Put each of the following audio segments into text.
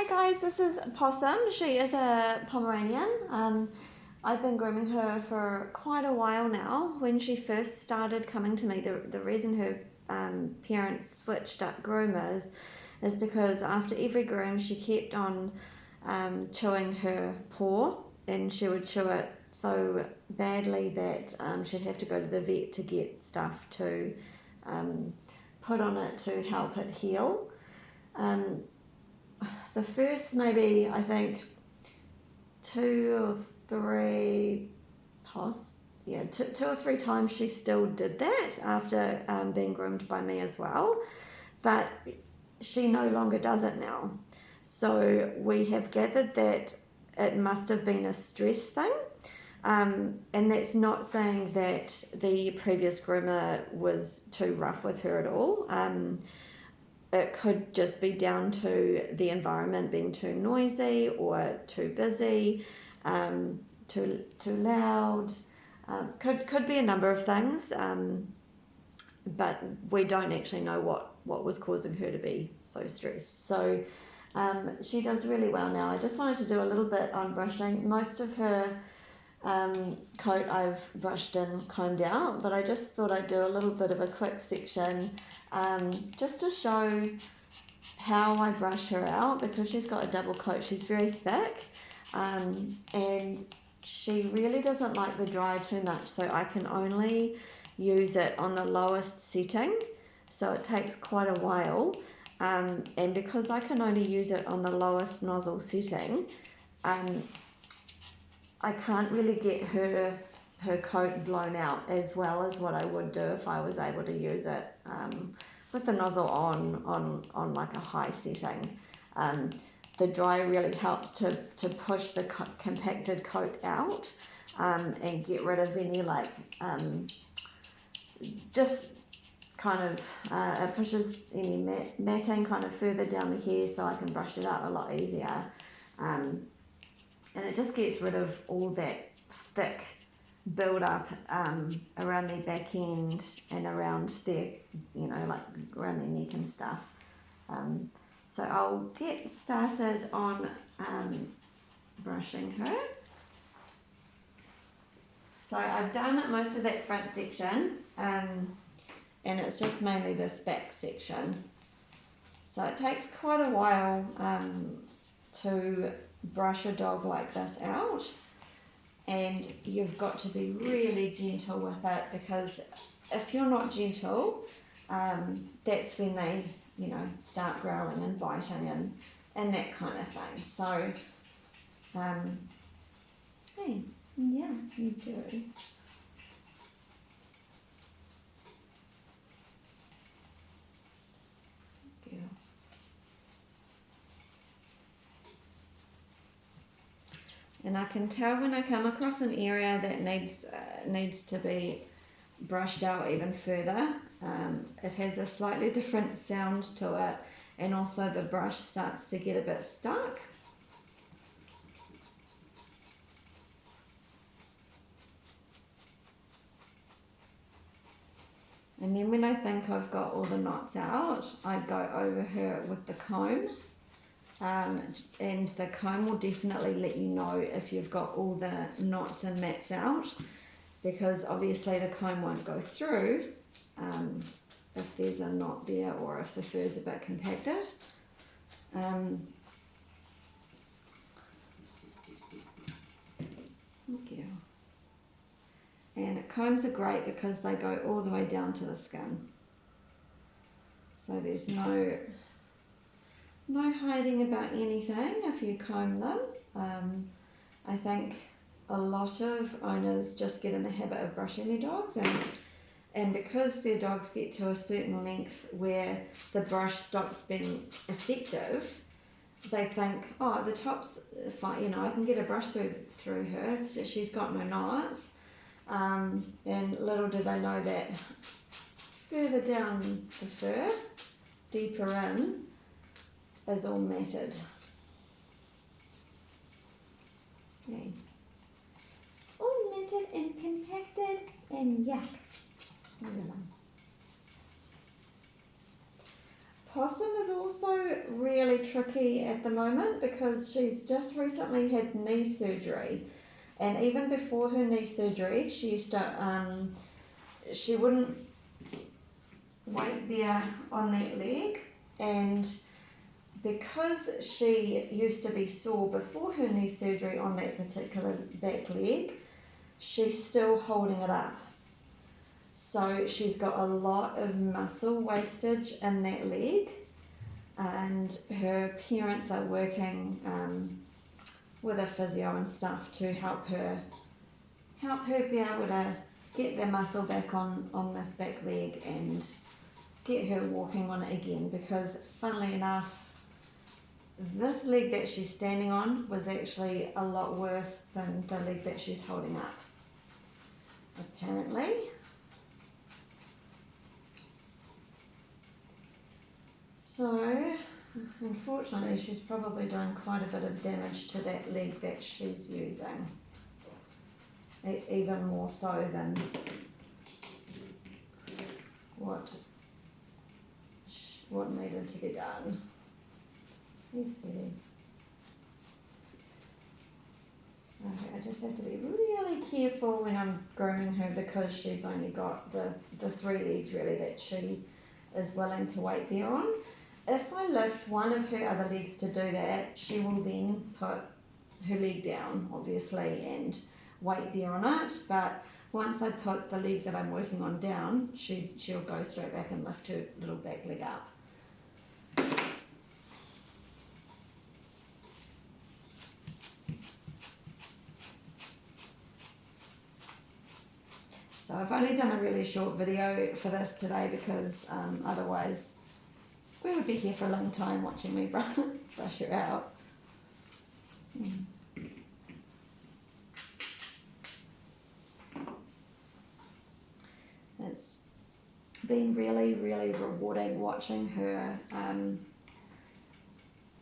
Hey guys, this is Possum. She is a Pomeranian. I've been grooming her for quite a while now. When she first started coming to me, the reason her parents switched up groomers is because after every groom she kept on chewing her paw, and she would chew it so badly that she'd have to go to the vet to get stuff to put on it to help it heal. The first maybe I think two or three times she still did that after being groomed by me as well, but she no longer does it now. So we have gathered that it must have been a stress thing, and that's not saying that the previous groomer was too rough with her at all. It could just be down to the environment being too noisy or too busy, too loud. Could be a number of things, but we don't actually know what was causing her to be so stressed. So she does really well now. I just wanted to do a little bit on brushing. Most of her coat I've brushed and combed out, but I just thought I'd do a little bit of a quick section just to show how I brush her out, because she's got a double coat. She's very thick, and she really doesn't like the dry too much, so I can only use it on the lowest setting, so it takes quite a while, and because I can only use it on the lowest nozzle setting, I can't really get her coat blown out as well as what I would do if I was able to use it with the nozzle on like a high setting. The dry really helps to push the compacted coat out and get rid of any just kind of it pushes any matting kind of further down the hair, so I can brush it out a lot easier. And it just gets rid of all that thick build up around their back end and around their, like around their neck and stuff. So I'll get started on brushing her. So I've done most of that front section, and it's just mainly this back section. So it takes quite a while to brush a dog like this out, and you've got to be really gentle with it, because if you're not gentle, that's when they start growling and biting and that kind of thing. So hey, yeah, you do. And I can tell when I come across an area that needs to be brushed out even further. It has a slightly different sound to it, and also the brush starts to get a bit stuck. And then when I think I've got all the knots out, I go over her with the comb. And the comb will definitely let you know if you've got all the knots and mats out, because obviously the comb won't go through if there's a knot there or if the fur's a bit compacted. Okay. And combs are great because they go all the way down to the skin, so there's no hiding about anything if you comb them. I think a lot of owners just get in the habit of brushing their dogs, and because their dogs get to a certain length where the brush stops being effective, they think, oh, the top's fine, I can get a brush through her, she's got no knots, and little do they know that further down the fur, deeper in, is all matted. Okay. All matted and compacted and yuck. Possum is also really tricky at the moment because she's just recently had knee surgery, and even before her knee surgery, she used to she wouldn't weight bear on that leg, and because she used to be sore before her knee surgery on that particular back leg, she's still holding it up. So she's got a lot of muscle wastage in that leg, and her parents are working with a physio and stuff to help her be able to get the muscle back on this back leg and get her walking on it again, because funnily enough, this leg that she's standing on was actually a lot worse than the leg that she's holding up, apparently. So, unfortunately, she's probably doing quite a bit of damage to that leg that she's using, even more so than what needed to be done. Yes, Betty. So I just have to be really careful when I'm grooming her, because she's only got the 3 legs really that she is willing to weight bear on. If I lift one of her other legs to do that, she will then put her leg down, obviously, and weight bear on it. But once I put the leg that I'm working on down, she'll go straight back and lift her little back leg up. So I've only done a really short video for this today, because otherwise we would be here for a long time watching me brush her out. It's been really rewarding watching her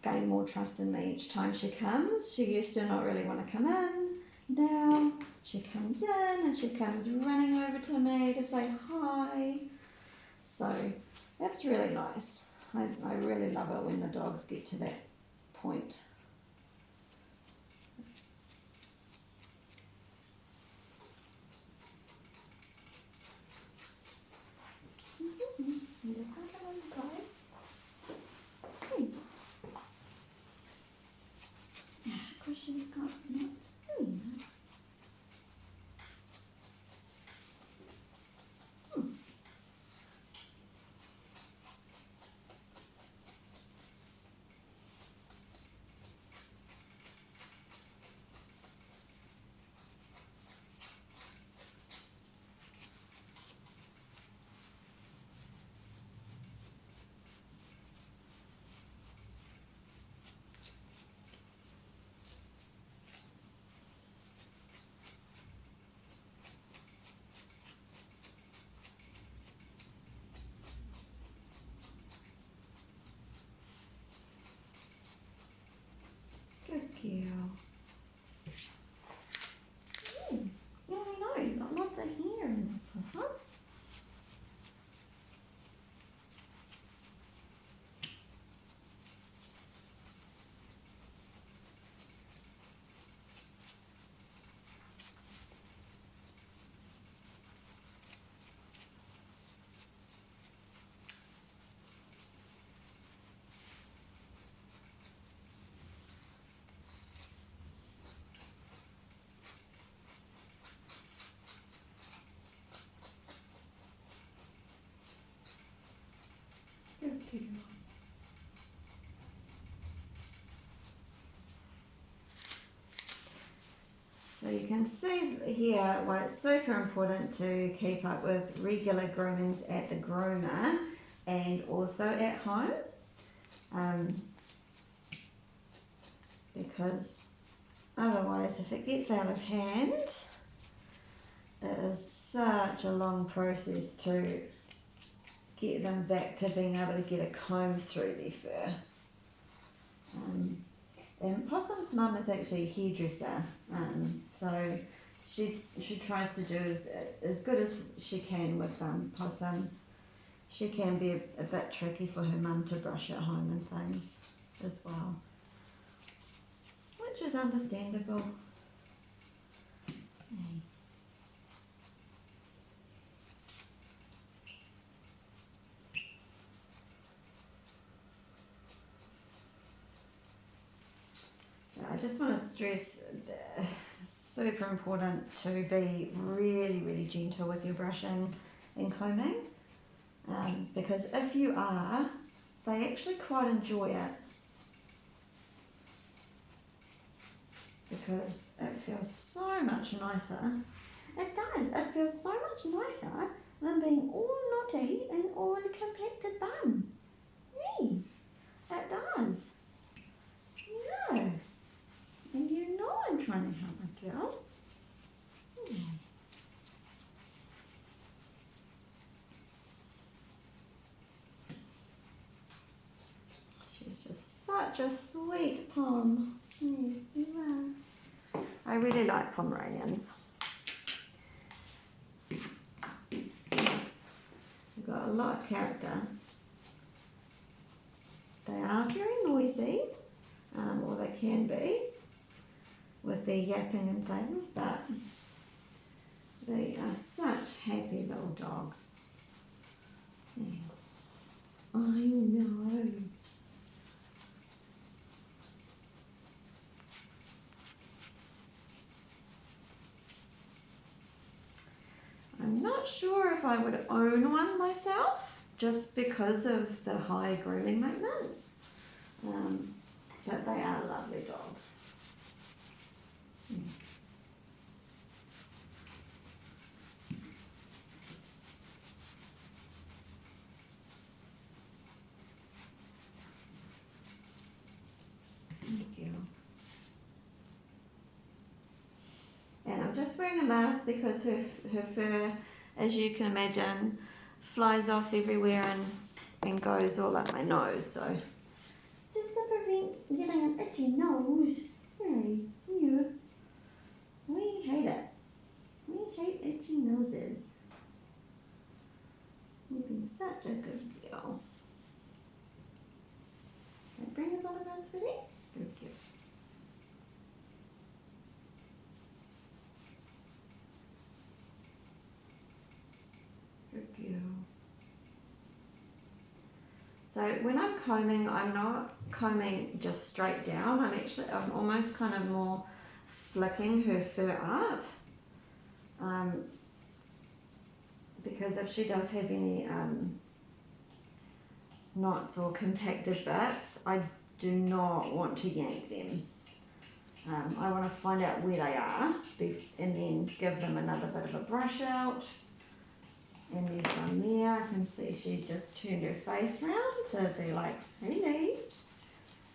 gain more trust in me each time she comes. She used to not really want to come in. Now she comes in and she comes running over to me to say hi. So that's really nice. I really love it when the dogs get to that point. I'm just going to come on the side. Yeah, of course she's got nuts. Good girl. Yeah, I know. Lots of hair in this one. Good girl. So you can see here why it's super important to keep up with regular groomings at the groomer and also at home, because otherwise, if it gets out of hand, it is such a long process to get them back to being able to get a comb through their fur. And Possum's mum is actually a hairdresser, so she tries to do as good as she can with Possum. she can be a bit tricky for her mum to brush at home and things as well, which is understandable. I just want to stress, super important to be really, really gentle with your brushing and combing, because if you are, they actually quite enjoy it, because it feels so much nicer. It does, it feels so much nicer than being all knotty and all compacted bum. Hey, it does. Yeah. And you know I'm trying to help my girl. Yeah. She's just such a sweet pom. Yeah, you are. I really like Pomeranians. They've got a lot of character. They are very noisy, or they can be, with their yapping and things, but they are such happy little dogs. Yeah. I know. I'm not sure if I would own one myself, just because of the high grooming maintenance, but they are lovely dogs. Thank you. And I'm just wearing a mask because her fur, as you can imagine, flies off everywhere and goes all up my nose, so just to prevent getting an itchy nose. Hey, you. We hate it. We hate itchy noses. You've been such a good girl. Can I bring the bottom ones for you? Thank you. Good girl. So when I'm combing, I'm not combing just straight down. I'm almost kind of more flicking her fur up. Because if she does have any knots or compacted bits, I do not want to yank them. I want to find out where they are and then give them another bit of a brush out. And there's one there. I can see she just turned her face round to be like, hey Lee,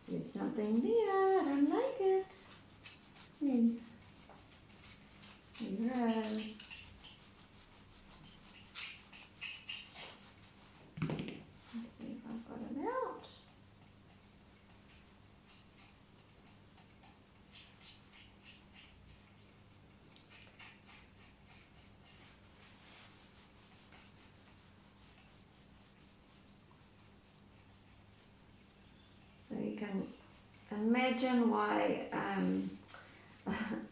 there's something there, I don't like it. There is. Let's see if I've got it out. So you can imagine why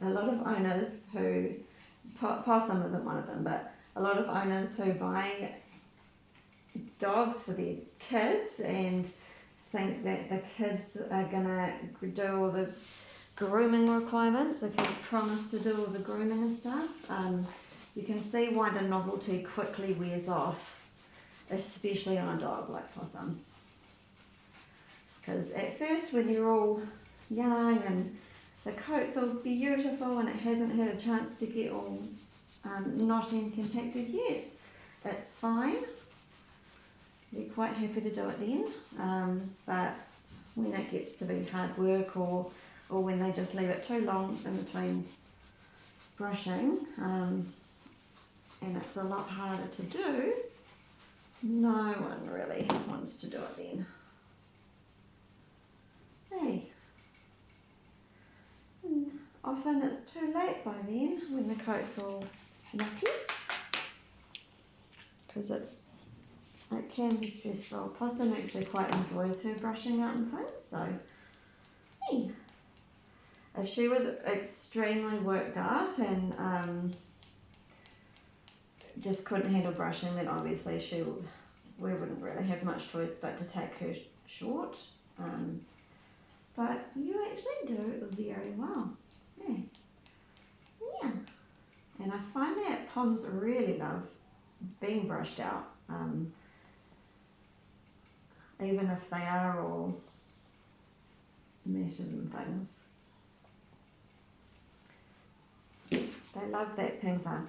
a lot of owners who, Possum isn't one of them, but a lot of owners who buy dogs for their kids and think that the kids are gonna do all the grooming requirements, the kids promise to do all the grooming and stuff. You can see why the novelty quickly wears off, especially on a dog like Possum. Because at first when you're all young and the coat's all beautiful and it hasn't had a chance to get all knotty and compacted yet, it's fine. They're quite happy to do it then, but when it gets to be hard work or when they just leave it too long in between brushing, and it's a lot harder to do, no one really wants to do it then. Hey, and often it's too late by then when the coat's all yucky, because it's it can be stressful. Possum actually quite enjoys her brushing out and things, so hey. If she was extremely worked up and just couldn't handle brushing, then obviously we wouldn't really have much choice but to take her short. But you actually do very well. Yeah. Yeah. And I find that Poms really love being brushed out, even if they are all matted and things. They love that pamper.